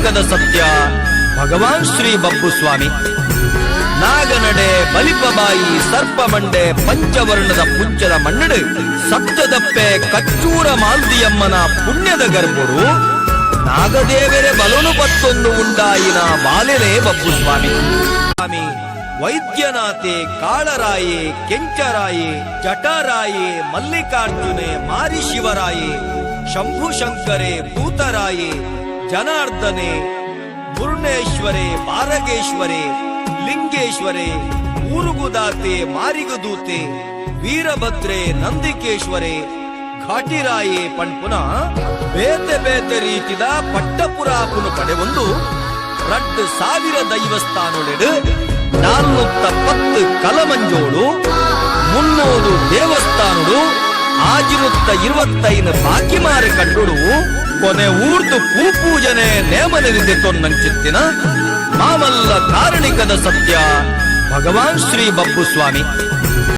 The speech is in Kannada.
ಕಾರಣಿಕದ ಸತ್ಯ ಭಗವಾನ್ ಶ್ರೀ ಬಬ್ಬು ಸ್ವಾಮಿ. ನಾಗನಡೆ ಬಲಿಪಬಾಯಿ ಸರ್ಪಮಂಡೆ ಪಂಚವರ್ಣದ ಪುಂಚದ ಮಣ್ಣಡು ಸಪ್ತದಪ್ಪೆ ಕಚ್ಚೂರ ಮಾಲ್ದಿಯಮ್ಮನ ಪುಣ್ಯದ ಗರ್ಭರು ನಾಗದೇವರೇ ಬಲನು ಪತ್ತೊಂದು ಉಂಡಾಯಿನ ಬಾಲೆನೇ ಬಬ್ಬು ಸ್ವಾಮಿ. ಸ್ವಾಮಿ ವೈದ್ಯನಾಥೆ ಕಾಳರಾಯೆ ಕೆಂಚರಾಯೆ ಜಟರಾಯೆ ಮಲ್ಲಿಕಾರ್ಜುನೆ ಮಾರಿ ಶಿವರಾಯೆ ಶಂಭು ಶಂಕರೆ ಭೂತರಾಯೆ ಜನಾರ್ದನೆ ಮುರುಣೇಶ್ವರೆ ಬಾರಗೇಶ್ವರೆ ಲಿಂಗೇಶ್ವರೆ ಊರುಗುದಾತೆ ಮಾರಿಗುದೂತೆ ವೀರಭದ್ರೆ ನಂದಿಕೇಶ್ವರೆ ಘಾಟಿರಾಯೆ ಪಣ್ಪುನ ಬೇತೆ ಬೇತೆ ರೀತಿದ ಪಟ್ಟಪುರಾಪುನು ಪಡೆ ಒಂದು 2,000 ದೈವಸ್ಥಾನೊಳೆಡು 410 ಕಲಮಂಜೋಡು 300 ದೇವಸ್ಥಾನಡು ಆಜಿರುತ್ತ 25 ಬಾಕಿ ಮಾರಿ ಕಂಡುಡು ಕೊನೆ ಊರ್ದು ಪೂಜನೆ ನೇಮನಿರಿದೆ ತೊನ್ನಂಚಿತ್ತಿನ ಮಾಮಲ್ಲ ಕಾರಣಿಕದ ಸತ್ಯ ಭಗವಾನ್ ಶ್ರೀ ಬಬ್ಬು ಸ್ವಾಮಿ.